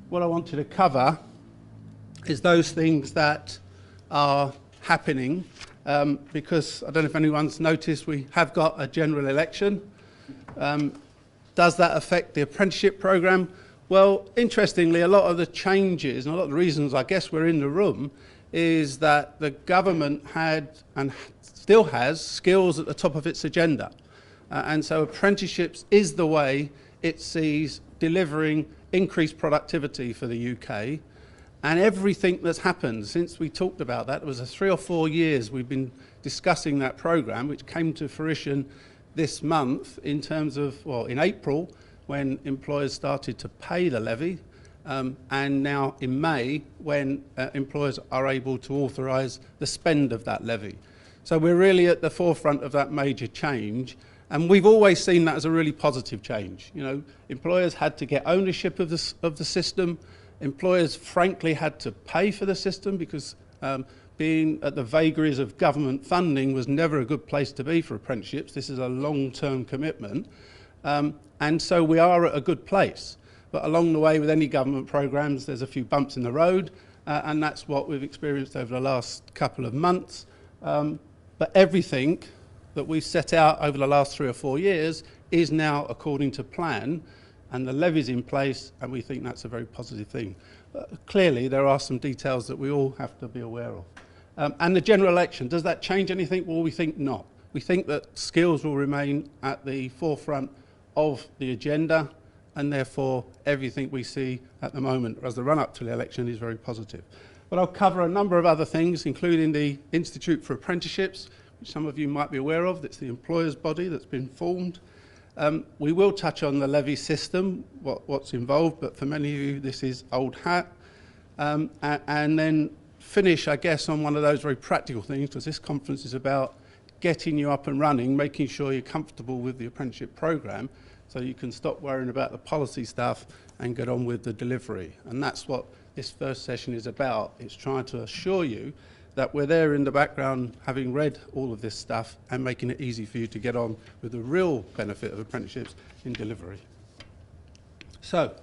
what I wanted to cover is those things that are happening, because I don't know if anyone's noticed, we have got a general election. Does that affect the apprenticeship programme? Well, interestingly, a lot of the changes and a lot of the reasons I guess we're in the room is that the government had and still has skills at the top of its agenda. And so apprenticeships is the way it sees delivering increased productivity for the UK. And everything that's happened since we talked about that, it was 3 or 4 years we've been discussing that programme, which came to fruition this month in terms of, well, in April, when employers started to pay the levy, and now in May, when employers are able to authorise the spend of that levy. So we're really at the forefront of that major change, and we've always seen that as a really positive change. You know, employers had to get ownership of the system. Employers, frankly, had to pay for the system because being at the vagaries of government funding was never a good place to be for apprenticeships. This is a long-term commitment. And so we are at a good place. But along the way with any government programmes, there's a few bumps in the road, and that's what we've experienced over the last couple of months. But everything that we set out over the last 3 or 4 years is now according to plan, and the levy's in place, and we think that's a very positive thing. Clearly, there are some details that we all have to be aware of. And the general election, does that change anything? Well, we think not. We think that skills will remain at the forefront of the agenda, and therefore everything we see at the moment as the run-up to the election is very positive. But I'll cover a number of other things, including the Institute for Apprenticeships, which some of you might be aware of. That's the employers' body that's been formed. We will touch on the levy system, what's involved, but for many of you this is old hat. And then finish, I guess, on one of those very practical things, because this conference is about getting you up and running, making sure you're comfortable with the apprenticeship programme so you can stop worrying about the policy stuff and get on with the delivery. And that's what this first session is about. It's trying to assure you that we're there in the background, having read all of this stuff and making it easy for you to get on with the real benefit of apprenticeships in delivery. So,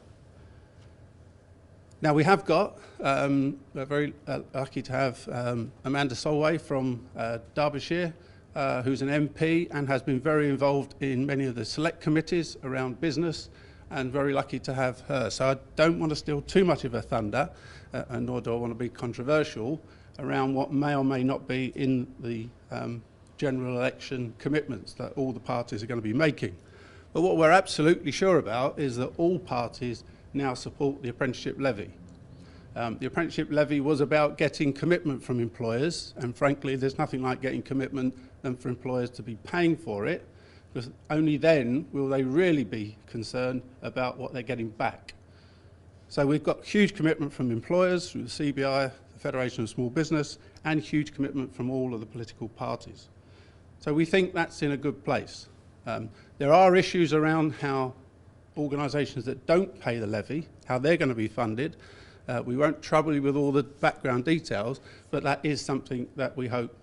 now we have got, we're very lucky to have Amanda Solway from Derbyshire, who's an MP and has been very involved in many of the select committees around business, and very lucky to have her. So I don't want to steal too much of her thunder, and nor do I want to be controversial around what may or may not be in the general election commitments that all the parties are going to be making. But what we're absolutely sure about is that all parties now support the Apprenticeship Levy. The Apprenticeship Levy was about getting commitment from employers, and frankly there's nothing like getting commitment than for employers to be paying for it, because only then will they really be concerned about what they're getting back. So we've got huge commitment from employers, from the CBI, the Federation of Small Business, and huge commitment from all of the political parties. So we think that's in a good place. There are issues around how organisations that don't pay the levy, how they're going to be funded. We won't trouble you with all the background details, but that is something that we hope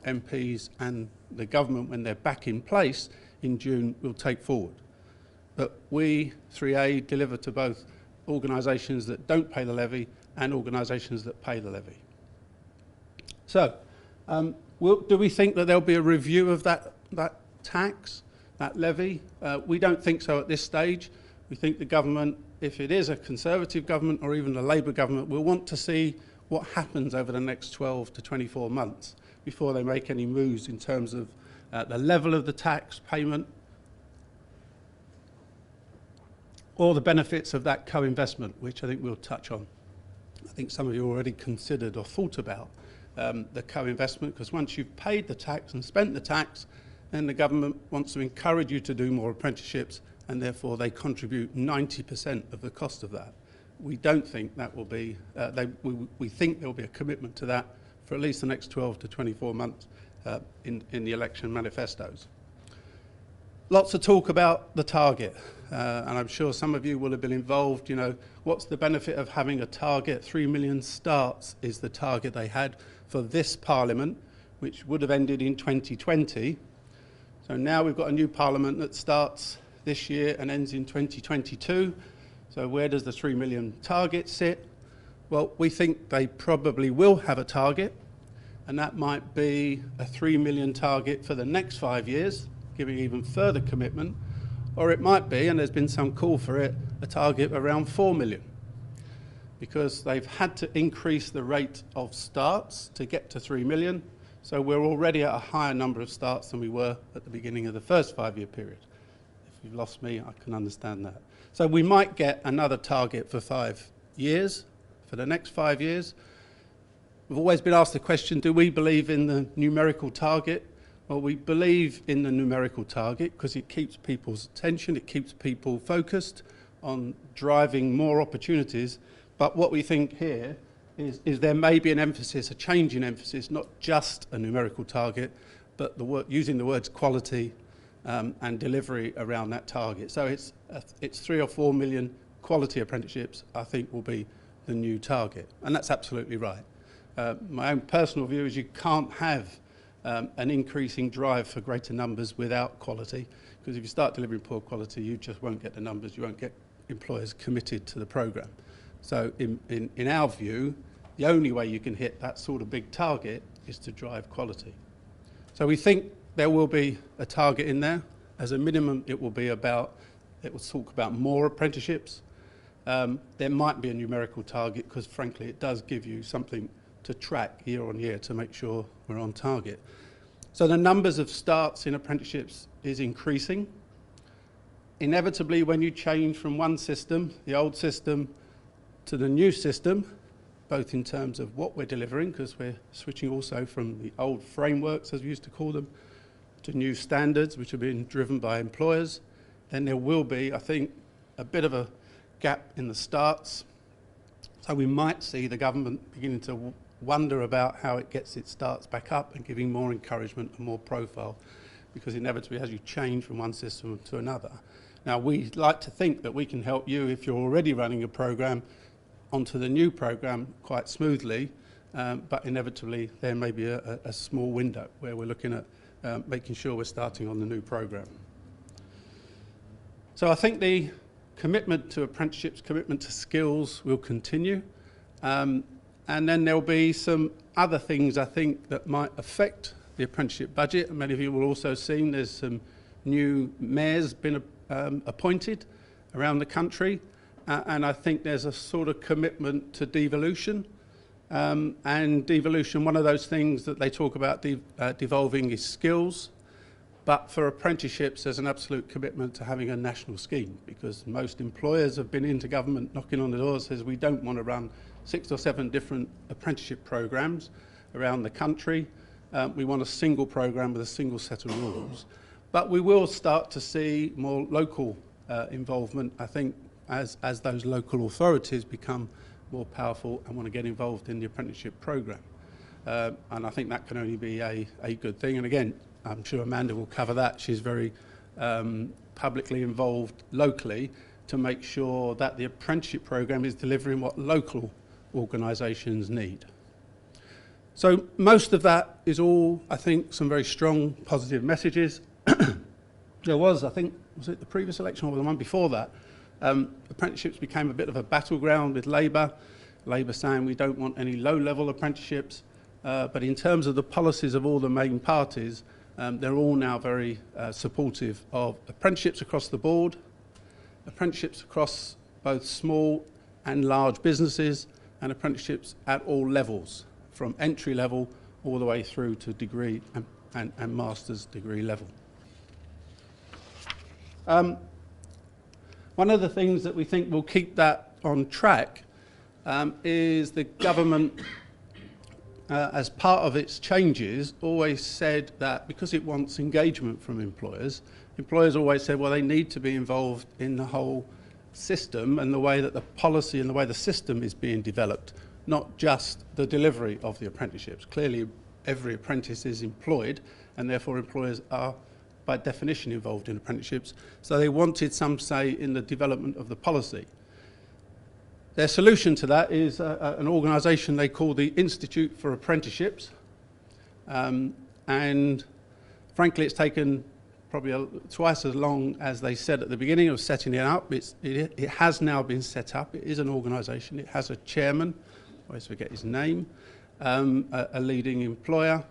MPs and the government, when they're back in place in June, will take forward. But we, 3A, deliver to both organisations that don't pay the levy and organisations that pay the levy. So, do we think that there'll be a review of that tax, that levy? We don't think so at this stage. We think the government, if it is a Conservative government or even a Labour government, will want to see what happens over the next 12 to 24 months before they make any moves in terms of the level of the tax payment or the benefits of that co-investment, which I think we'll touch on. I think some of you already considered or thought about the co-investment, because once you've paid the tax and spent the tax, then the government wants to encourage you to do more apprenticeships, and therefore they contribute 90% of the cost of that. We don't think that will be, we think there will be a commitment to that for at least the next 12 to 24 months in the election manifestos. Lots of talk about the target, and I'm sure some of you will have been involved. You know, what's the benefit of having a target? 3 million starts is the target they had for this Parliament, which would have ended in 2020. So now we've got a new Parliament that starts this year and ends in 2022. So where does the 3 million target sit? Well, we think they probably will have a target, and that might be a 3 million target for the next 5 years, giving even further commitment, or it might be, and there's been some call for it, a target around 4 million, because they've had to increase the rate of starts to get to 3 million, so we're already at a higher number of starts than we were at the beginning of the first 5-year period. If you've lost me, I can understand that. So we might get another target for 5 years, for the next 5 years. We've always been asked the question, do we believe in the numerical target? Well, we believe in the numerical target because it keeps people's attention, it keeps people focused on driving more opportunities. But what we think here is there may be an emphasis, a change in emphasis, not just a numerical target, but using the words quality and delivery around that target. So it's 3 or 4 million quality apprenticeships, I think, will be the new target. And that's absolutely right. My own personal view is you can't have an increasing drive for greater numbers without quality, because if you start delivering poor quality, you just won't get the numbers, you won't get employers committed to the programme. So in our view, the only way you can hit that sort of big target is to drive quality. So we think there will be a target in there. As a minimum, it will talk about more apprenticeships. There might be a numerical target because, frankly, it does give you something to track year on year to make sure we're on target. So the numbers of starts in apprenticeships is increasing. Inevitably, when you change from one system, the old system, to the new system, both in terms of what we're delivering, because we're switching also from the old frameworks, as we used to call them, to new standards, which are being driven by employers, then there will be, I think, a bit of a gap in the starts. So we might see the government beginning to wonder about how it gets its starts back up and giving more encouragement and more profile, because inevitably as you change from one system to another. Now, we like to think that we can help you if you're already running a programme onto the new programme quite smoothly, but inevitably there may be a small window where we're looking at making sure we're starting on the new programme. So I think the commitment to apprenticeships, commitment to skills will continue. And then there'll be some other things, I think, that might affect the apprenticeship budget. And many of you will also have seen there's some new mayors been appointed around the country. And I think there's a sort of commitment to devolution. And devolution, one of those things that they talk about devolving is skills. But for apprenticeships, there's an absolute commitment to having a national scheme, because most employers have been into government knocking on the door, says we don't want to run 6 or 7 different apprenticeship programmes around the country. We want a single programme with a single set of rules. But we will start to see more local involvement, I think, as those local authorities become more powerful and want to get involved in the apprenticeship programme. And I think that can only be a good thing. And again, I'm sure Amanda will cover that. She's very publicly involved locally to make sure that the apprenticeship programme is delivering what local organisations need. So most of that is all, I think, some very strong positive messages. There was, I think, was it the previous election or the one before that, apprenticeships became a bit of a battleground with Labour saying we don't want any low-level apprenticeships, but in terms of the policies of all the main parties, they're all now very supportive of apprenticeships across the board, apprenticeships across both small and large businesses, and apprenticeships at all levels, from entry level all the way through to degree and master's degree level. One of the things that we think will keep that on track is the government, as part of its changes, always said that because it wants engagement from employers always said, well, they need to be involved in the whole system and the way that the policy and the way the system is being developed, not just the delivery of the apprenticeships. Clearly, every apprentice is employed, and therefore employers are, by definition, involved in apprenticeships. So they wanted some say in the development of the policy. Their solution to that is an organisation they call the Institute for Apprenticeships. And frankly, it's taken probably twice as long as they said at the beginning of setting it up. It has now been set up. It is an organisation. It has a chairman, I always forget his name, a leading employer,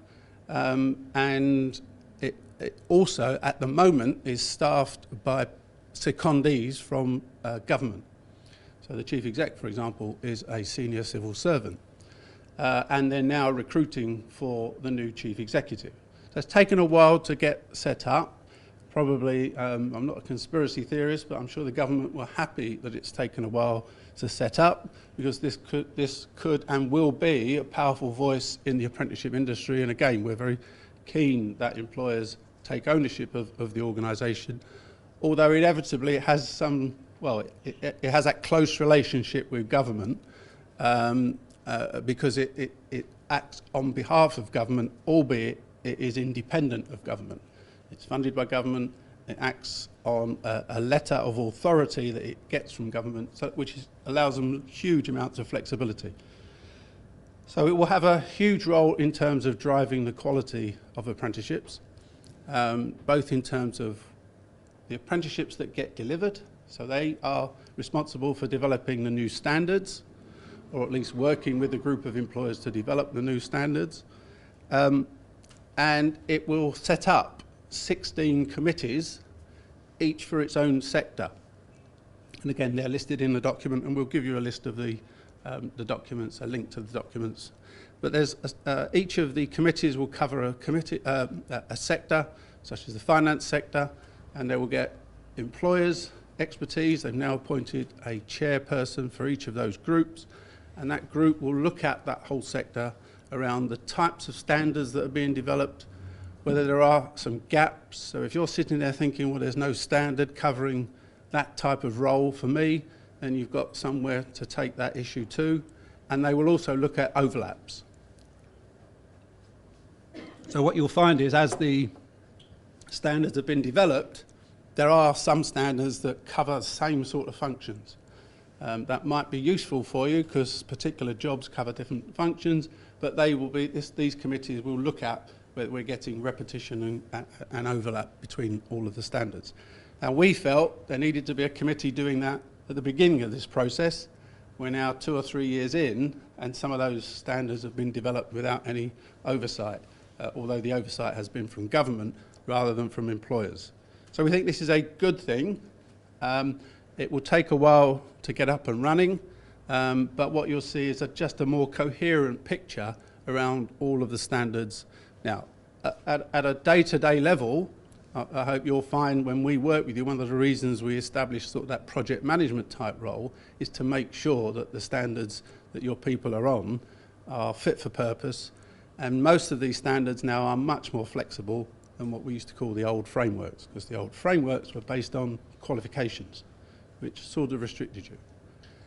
and it also at the moment is staffed by secondees from government. So the chief exec, for example, is a senior civil servant, and they're now recruiting for the new chief executive. So it's taken a while to get set up. Probably, I'm not a conspiracy theorist, but I'm sure the government were happy that it's taken a while to set up, because this could and will be a powerful voice in the apprenticeship industry. And again, we're very keen that employers take ownership of the organisation, although inevitably it has some, well, it has that close relationship with government, because it acts on behalf of government, albeit it is independent of government. It's funded by government. It acts on a letter of authority that it gets from government, which allows them huge amounts of flexibility. So it will have a huge role in terms of driving the quality of apprenticeships, both in terms of the apprenticeships that get delivered. So they are responsible for developing the new standards, or at least working with a group of employers to develop the new standards. And it will set up 16 committees, each for its own sector. And again, they're listed in the document, and we'll give you a list of the documents, a link to the documents. But there's each of the committees will cover a sector, such as the finance sector, and they will get employers' expertise. They've now appointed a chairperson for each of those groups, and that group will look at that whole sector around the types of standards that are being developed, whether there are some gaps. So if you're sitting there thinking, well, there's no standard covering that type of role for me, then you've got somewhere to take that issue to. And they will also look at overlaps. So what you'll find is, as the standards have been developed, there are some standards that cover the same sort of functions. That might be useful for you because particular jobs cover different functions, but they will be, these committees will look at whether we're getting repetition and overlap between all of the standards. And we felt there needed to be a committee doing that at the beginning of this process. We're now 2 or 3 years in, and some of those standards have been developed without any oversight, although the oversight has been from government rather than from employers. So we think this is a good thing. It will take a while to get up and running, but what you'll see is just a more coherent picture around all of the standards. Now, at a day-to-day level, I hope you'll find when we work with you, one of the reasons we established sort of that project management type role is to make sure that the standards that your people are on are fit for purpose. And most of these standards now are much more flexible than what we used to call the old frameworks, because the old frameworks were based on qualifications, which sort of restricted you.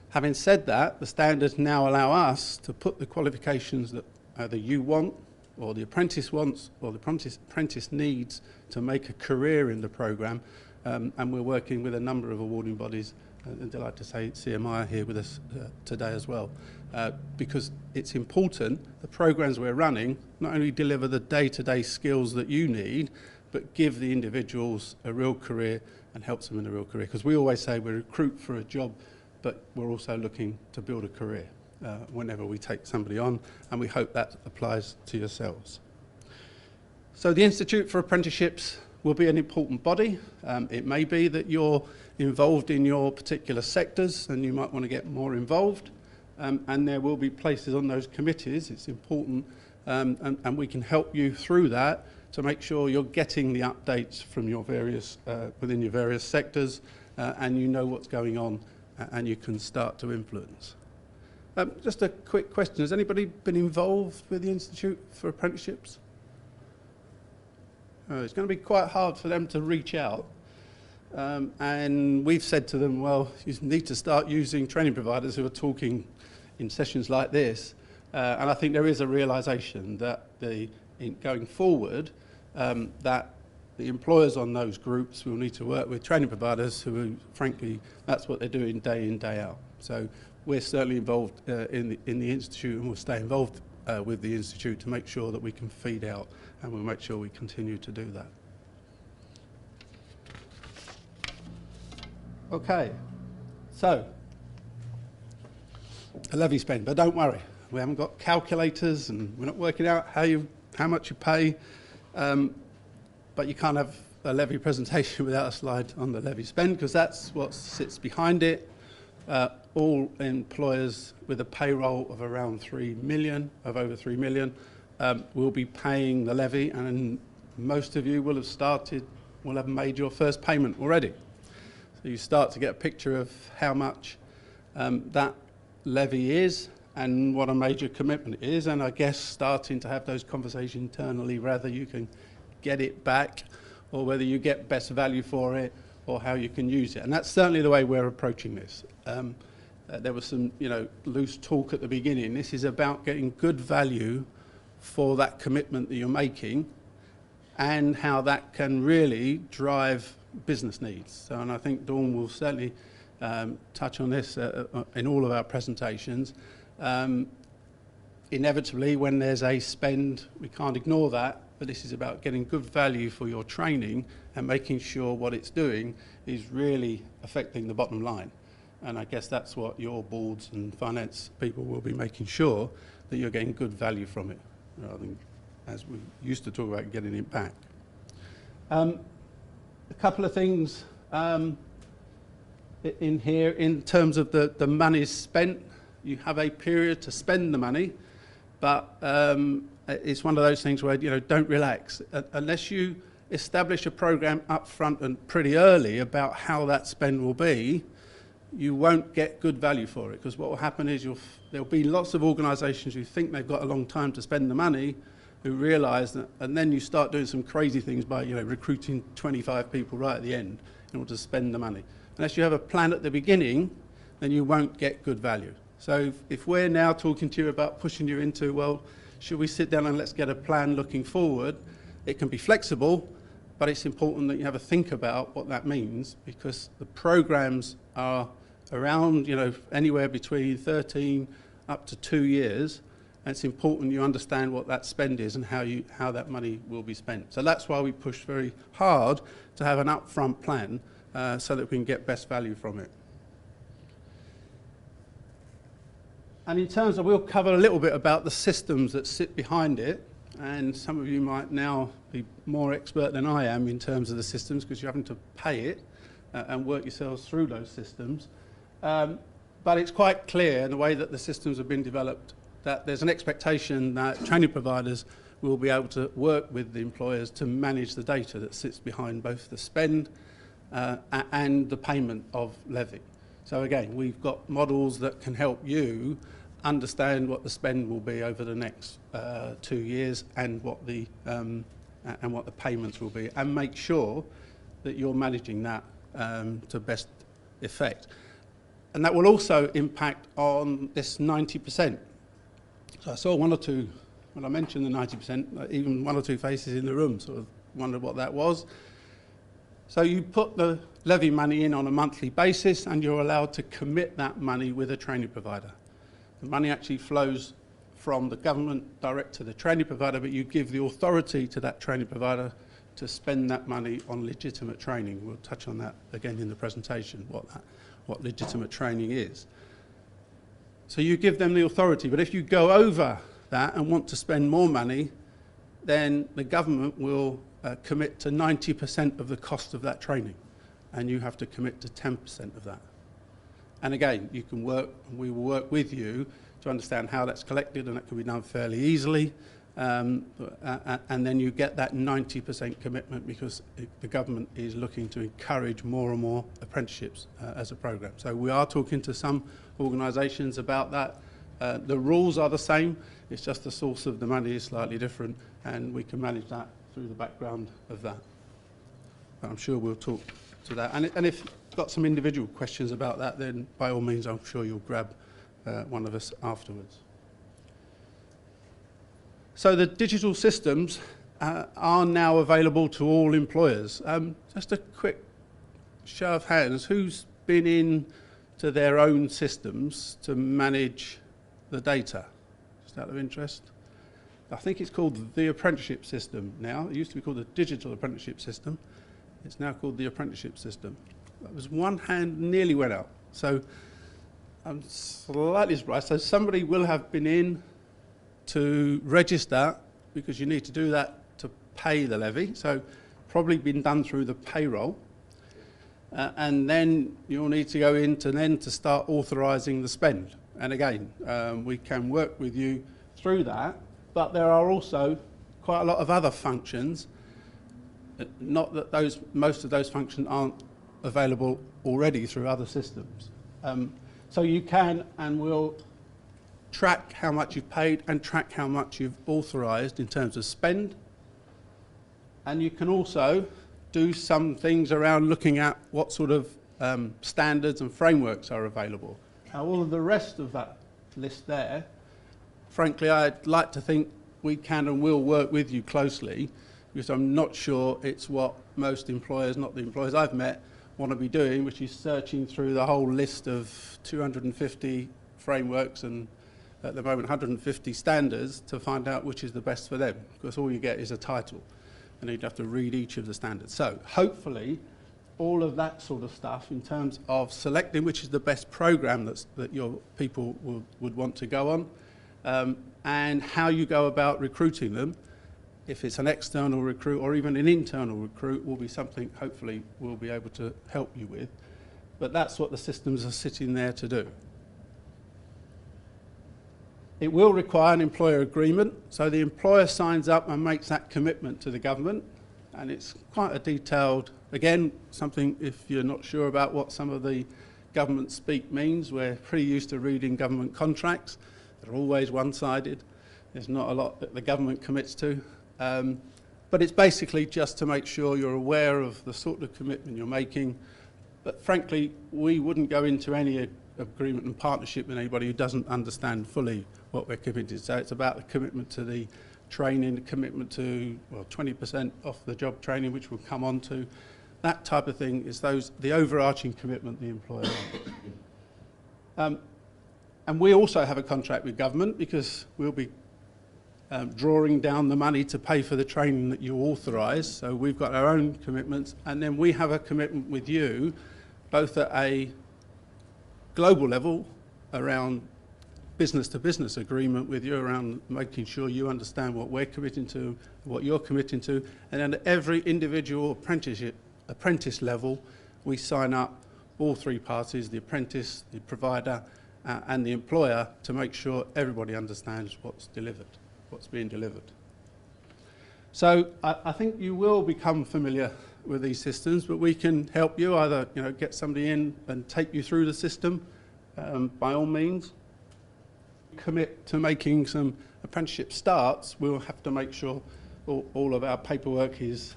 Having said that, the standards now allow us to put the qualifications that either you want, or the apprentice wants, or the apprentice needs to make a career in the programme, and we're working with a number of awarding bodies. I'm delighted to say CMI are here with us today as well, because it's important the programmes we're running not only deliver the day-to-day skills that you need, but give the individuals a real career and helps them in a real career. Because we always say we recruit for a job, but we're also looking to build a career whenever we take somebody on, and we hope that applies to yourselves. So the Institute for Apprenticeships will be an important body. It may be that you're involved in your particular sectors and you might want to get more involved, and there will be places on those committees. It's important, and we can help you through that to make sure you're getting the updates from your various, within your various sectors, and you know what's going on, and you can start to influence. Just a quick question, has anybody been involved with the Institute for Apprenticeships? It's going to be quite hard for them to reach out, and we've said to them, well, you need to start using training providers who are talking in sessions like this, and I think there is a realisation that going forward, that the employers on those groups will need to work with training providers who, frankly, that's what they're doing day in, day out. So we're certainly involved in the Institute, and we'll stay involved with the Institute to make sure that we can feed out, and we'll make sure we continue to do that. Okay, so a levy spend, but don't worry, we haven't got calculators and we're not working out how much you pay, but you can't have a levy presentation without a slide on the levy spend, because that's what sits behind it. All employers with a payroll of around 3 million, of over 3 million, will be paying the levy, and most of you will have made your first payment already. So you start to get a picture of how much that levy is and what a major commitment is, and I guess starting to have those conversations internally whether you can get it back or whether you get best value for it or how you can use it. And that's certainly the way we're approaching this. There was some loose talk at the beginning. This is about getting good value for that commitment that you're making and how that can really drive business needs. So, and I think Dawn will certainly touch on this in all of our presentations. Inevitably, when there's a spend, we can't ignore that, but this is about getting good value for your training and making sure what it's doing is really affecting the bottom line. And I guess that's what your boards and finance people will be making sure, that you're getting good value from it, rather than, as we used to talk about, getting it back. A couple of things in here in terms of the money spent. You have a period to spend the money, but it's one of those things where don't relax unless you establish a program up front and pretty early about how that spend will be. You won't get good value for it, because what will happen is there'll be lots of organisations who think they've got a long time to spend the money, who realise that, and then you start doing some crazy things by recruiting 25 people right at the end in order to spend the money. Unless you have a plan at the beginning, then you won't get good value. So if we're now talking to you about pushing you into, well, should we sit down and let's get a plan looking forward, it can be flexible, but it's important that you have a think about what that means, because the programs are around anywhere between 13 up to 2 years, and it's important you understand what that spend is and how that money will be spent. So that's why we push very hard to have an upfront plan so that we can get best value from it. And in terms of, we'll cover a little bit about the systems that sit behind it, and some of you might now be more expert than I am in terms of the systems, because you're having to pay it and work yourselves through those systems. But it's quite clear in the way that the systems have been developed that there's an expectation that training providers will be able to work with the employers to manage the data that sits behind both the spend and the payment of levy. So again, we've got models that can help you understand what the spend will be over the next 2 years and what the payments will be, and make sure that you're managing that to best effect. And that will also impact on this 90%. So I saw one or two, when I mentioned the 90%, even one or two faces in the room sort of wondered what that was. So you put the levy money in on a monthly basis, and you're allowed to commit that money with a training provider. The money actually flows from the government direct to the training provider, but you give the authority to that training provider to spend that money on legitimate training. We'll touch on that again in the presentation, what legitimate training is. So you give them the authority, but if you go over that and want to spend more money, then the government will commit to 90% of the cost of that training, and you have to commit to 10% of that. And again, you can work, and we will work with you to understand how that's collected, and that can be done fairly easily. And then you get that 90% commitment, because the government is looking to encourage more and more apprenticeships as a program. So we are talking to some organisations about that. The rules are the same, it's just the source of the money is slightly different, and we can manage that through the background of that. But I'm sure we'll talk to that. And if you've got some individual questions about that, then by all means I'm sure you'll grab one of us afterwards. So the digital systems are now available to all employers. Just a quick show of hands, who's been in to their own systems to manage the data? Just out of interest. I think it's called the Apprenticeship System now. It used to be called the Digital Apprenticeship System. It's now called the Apprenticeship System. That was one hand nearly went out. So I'm slightly surprised. So somebody will have been in to register, because you need to do that to pay the levy. So probably been done through the payroll. And then you'll need to go in to start authorising the spend. And again, we can work with you through that, but there are also quite a lot of other functions, not that most of those functions aren't available already through other systems. So you can and will track how much you've paid and track how much you've authorised in terms of spend. And you can also do some things around looking at what sort of standards and frameworks are available. Now, all of the rest of that list there, frankly, I'd like to think we can and will work with you closely, because I'm not sure it's what most employers, not the employers I've met, want to be doing, which is searching through the whole list of 250 frameworks and at the moment 150 standards to find out which is the best for them, because all you get is a title and you'd have to read each of the standards. So hopefully all of that sort of stuff in terms of selecting which is the best program that your people would want to go on, and how you go about recruiting them, if it's an external recruit or even an internal recruit, will be something hopefully we'll be able to help you with. But that's what the systems are sitting there to do. It will require an employer agreement, so the employer signs up and makes that commitment to the government, and it's quite a detailed, again, something if you're not sure about what some of the government speak means, we're pretty used to reading government contracts. They're always one-sided. There's not a lot that the government commits to. But it's basically just to make sure you're aware of the sort of commitment you're making. But frankly, we wouldn't go into any agreement and partnership with anybody who doesn't understand fully what we're committed to. So it's about the commitment to the training, the commitment to, well, 20% off the job training, which we'll come on to. That type of thing is the overarching commitment the employer wants. And we also have a contract with government, because we'll be drawing down the money to pay for the training that you authorise. So we've got our own commitments, and then we have a commitment with you, both at a global level around business-to-business agreement with you, around making sure you understand what we're committing to, what you're committing to, and then at every individual apprentice level, we sign up all three parties, the apprentice, the provider, and the employer, to make sure everybody understands what's being delivered. So I think you will become familiar with these systems, but we can help you either, get somebody in and take you through the system, by all means. Commit to making some apprenticeship starts, we'll have to make sure all of our paperwork is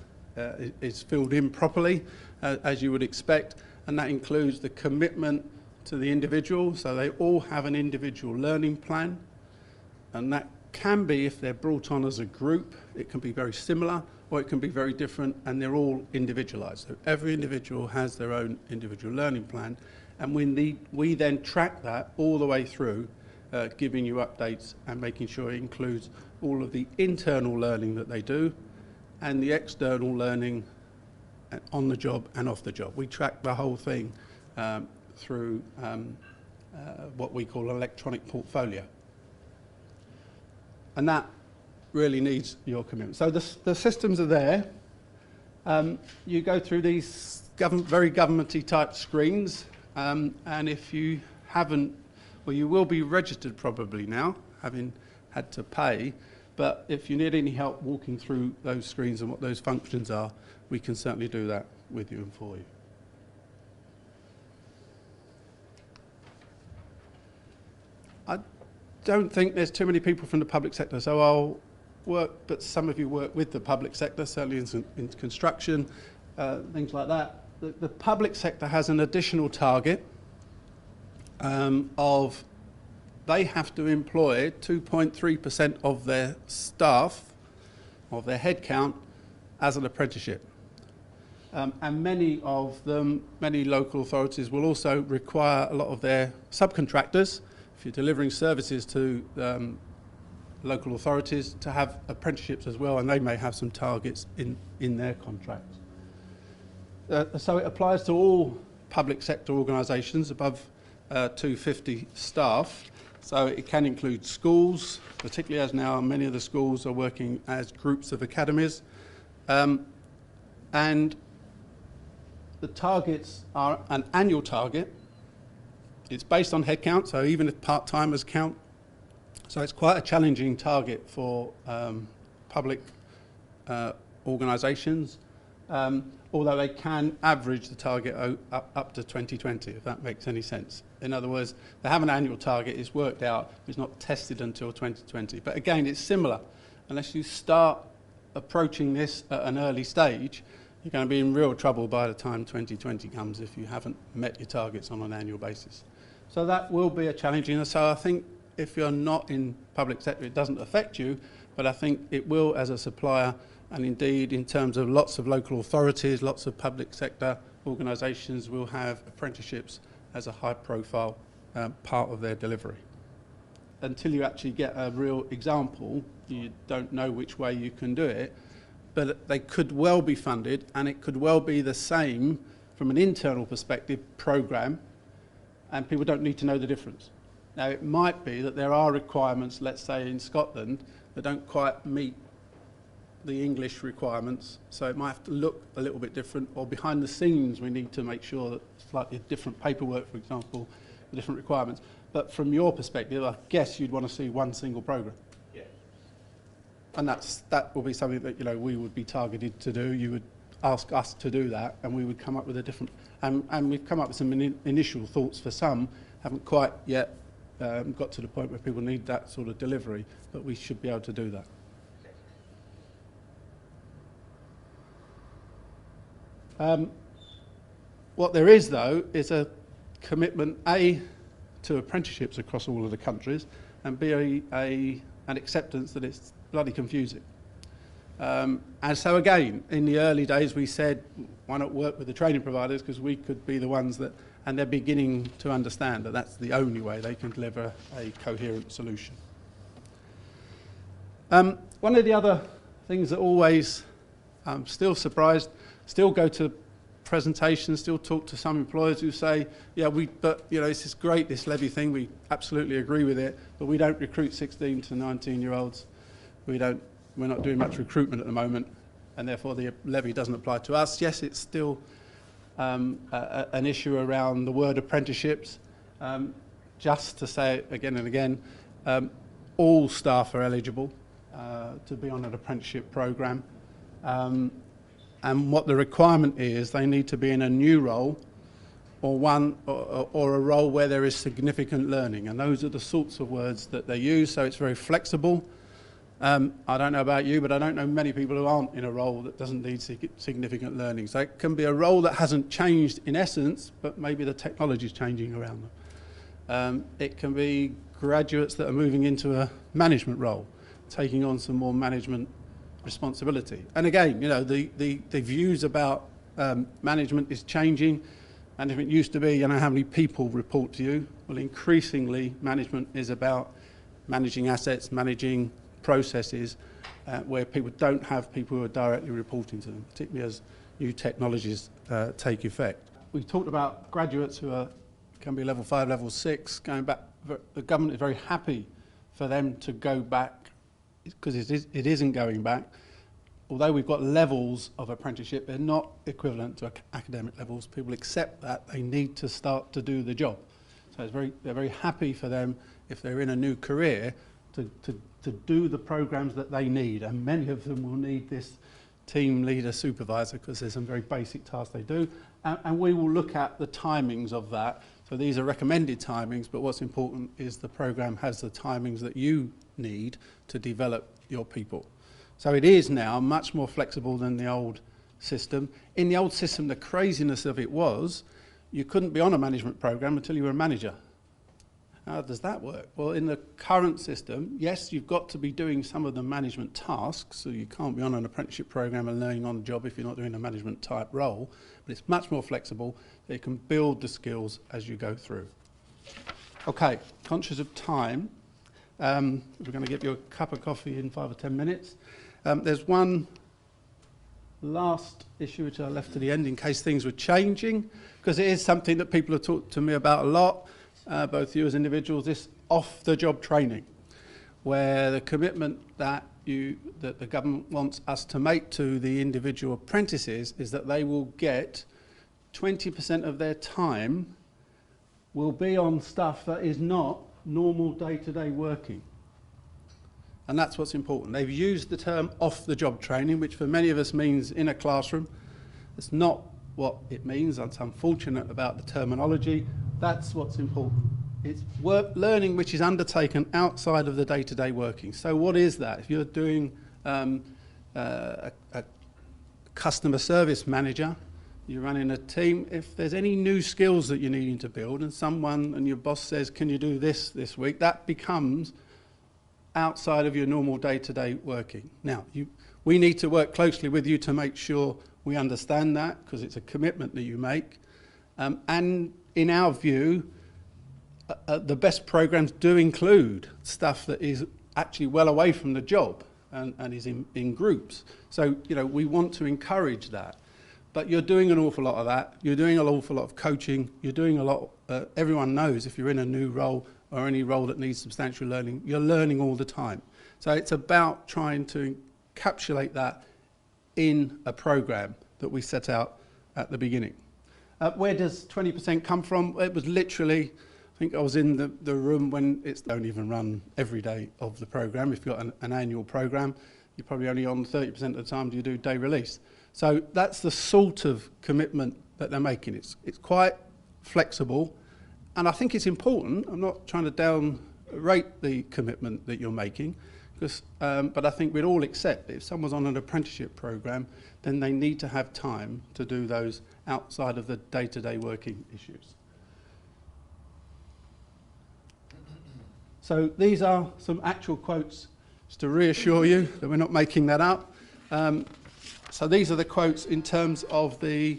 filled in properly, as you would expect, and that includes the commitment to the individual, so they all have an individual learning plan, and that can be, if they're brought on as a group, it can be very similar or it can be very different, and they're all individualised. So every individual has their own individual learning plan, and we then track that all the way through, giving you updates and making sure it includes all of the internal learning that they do and the external learning on the job and off the job. We track the whole thing through what we call an electronic portfolio. And that really needs your commitment. So the systems are there. You go through these very government-y type screens, and if you haven't, well, you will be registered probably now, having had to pay, but if you need any help walking through those screens and what those functions are, we can certainly do that with you and for you. I don't think there's too many people from the public sector, so I'll work, but some of you work with the public sector, certainly in construction, things like that. The public sector has an additional target of they have to employ 2.3% of their staff, of their headcount, as an apprenticeship. And many local authorities will also require a lot of their subcontractors, if you're delivering services to local authorities, to have apprenticeships as well, and they may have some targets in their contracts. So it applies to all public sector organisations above 250 staff. So it can include schools, particularly as now many of the schools are working as groups of academies. And the targets are an annual target. It's based on headcount, so even if part-timers count. So it's quite a challenging target for public organisations, although they can average the target up to 2020, if that makes any sense. In other words, they have an annual target, it's worked out, it's not tested until 2020. But again, it's similar. Unless you start approaching this at an early stage, you're going to be in real trouble by the time 2020 comes if you haven't met your targets on an annual basis. So that will be a challenging. So I think if you're not in public sector, it doesn't affect you, but I think it will as a supplier, and indeed in terms of lots of local authorities, lots of public sector organisations will have apprenticeships as a high profile part of their delivery. Until you actually get a real example, you don't know which way you can do it, but they could well be funded, and it could well be the same from an internal perspective program, and people don't need to know the difference. Now, it might be that there are requirements, let's say in Scotland, that don't quite meet the English requirements, so it might have to look a little bit different, or behind the scenes we need to make sure that slightly different paperwork, for example, the different requirements. But from your perspective, I guess you'd want to see one single program. Yeah. And that will be something that we would be targeted to do. You would ask us to do that, and we would come up with a different. And we've come up with some initial thoughts for some. Haven't quite yet got to the point where people need that sort of delivery, but we should be able to do that. What there is, though, is a commitment, A, to apprenticeships across all of the countries, and B, an acceptance that it's bloody confusing. And so again, in the early days we said, why not work with the training providers, because we could be the ones that, and they're beginning to understand that that's the only way they can deliver a coherent solution. One of the other things that always, I'm still surprised, still go to presentations, still talk to some employers who say, yeah, but this is great, this levy thing, we absolutely agree with it, but we don't recruit 16 to 19-year-olds. We're not doing much recruitment at the moment, and therefore the levy doesn't apply to us. Yes, it's still an issue around the word apprenticeships. Just to say it again and again, all staff are eligible to be on an apprenticeship programme. And what the requirement is, they need to be in a new role or a role where there is significant learning. And those are the sorts of words that they use, so it's very flexible. I don't know about you, but I don't know many people who aren't in a role that doesn't need significant learning. So it can be a role that hasn't changed in essence, but maybe the technology is changing around them. It can be graduates that are moving into a management role, taking on some more management responsibility. And again, the views about management is changing. And if it used to be, how many people report to you? Well, increasingly, management is about managing assets, managing processes, where people don't have people who are directly reporting to them, particularly as new technologies take effect. We talked about graduates who can be level 5, level 6, going back. The government is very happy for them to go back, because it isn't going back. Although we've got levels of apprenticeship, they're not equivalent to academic levels. People accept that they need to start to do the job. So they're very happy for them, if they're in a new career, to do the programs that they need. And many of them will need this team leader supervisor, because there's some very basic tasks they do. And we will look at the timings of that. So these are recommended timings, but what's important is the program has the timings that you need to develop your people. So it is now much more flexible than the old system. In the old system, the craziness of it was you couldn't be on a management program until you were a manager. How does that work? Well, in the current system, yes, you've got to be doing some of the management tasks, so you can't be on an apprenticeship program and learning on the job if you're not doing a management type role, but it's much more flexible, so you can build the skills as you go through. Okay, conscious of time, we're going to give you a cup of coffee in 5 or 10 minutes. There's one last issue, which I left to the end in case things were changing, because it is something that people have talked to me about a lot, both you as individuals, this off-the-job training, where the commitment that the government wants us to make to the individual apprentices is that they will get 20% of their time will be on stuff that is not normal day-to-day working. And that's what's important. They've used the term off-the-job training, which for many of us means in a classroom. It's not what it means. I'm unfortunate about the terminology. That's what's important. It's learning which is undertaken outside of the day-to-day working. So what is that? If you're doing a customer service manager, you're running a team, if there's any new skills that you're needing to build and your boss says, can you do this week, that becomes outside of your normal day-to-day working. Now, we need to work closely with you to make sure we understand that, because it's a commitment that you make. And in our view, the best programs do include stuff that is actually well away from the job and is in groups. So, we want to encourage that. But you're doing an awful lot of that. You're doing an awful lot of coaching. You're doing a lot, everyone knows if you're in a new role or any role that needs substantial learning, you're learning all the time. So it's about trying to encapsulate that in a program that we set out at the beginning. Where does 20% come from? It was literally, I think I was in the room when it's don't even run every day of the program. If you've got an annual program, you're probably only on 30% of the time do you do day release. So that's the sort of commitment that they're making. It's quite flexible, and I think it's important. I'm not trying to downrate the commitment that you're making, but I think we'd all accept that if someone's on an apprenticeship program, then they need to have time to do those outside of the day-to-day working issues. So these are some actual quotes, just to reassure you that we're not making that up. So these are the quotes in terms of the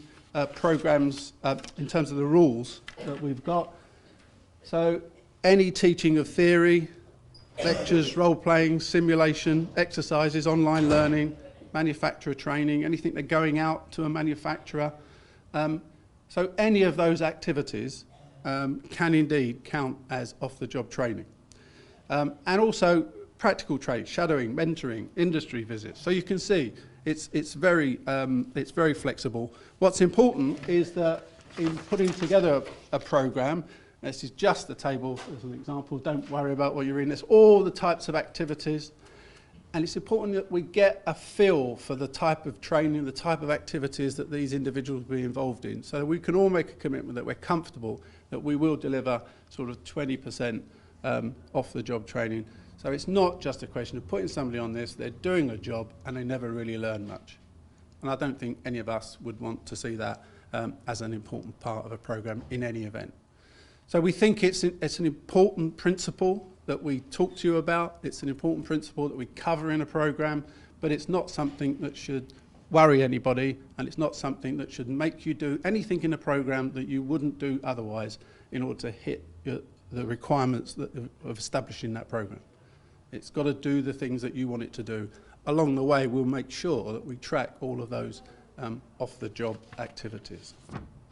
programs, in terms of the rules that we've got. So any teaching of theory, lectures, role-playing, simulation, exercises, online learning, manufacturer training, anything they're going out to a manufacturer. So any of those activities can indeed count as off-the-job training. And also practical training, shadowing, mentoring, industry visits. So you can see it's very flexible. What's important is that in putting together a program, this is just the table as an example, don't worry about what you're in, there's all the types of activities, and it's important that we get a feel for the type of training, the type of activities that these individuals will be involved in, so that we can all make a commitment that we're comfortable that we will deliver sort of 20% off-the-job training. So it's not just a question of putting somebody on this, they're doing a job and they never really learn much. And I don't think any of us would want to see that as an important part of a program in any event. So we think it's an important principle that we talk to you about, it's an important principle that we cover in a program, but it's not something that should worry anybody, and it's not something that should make you do anything in a program that you wouldn't do otherwise in order to hit the requirements of establishing that program. It's got to do the things that you want it to do. Along the way, we'll make sure that we track all of those off-the-job activities.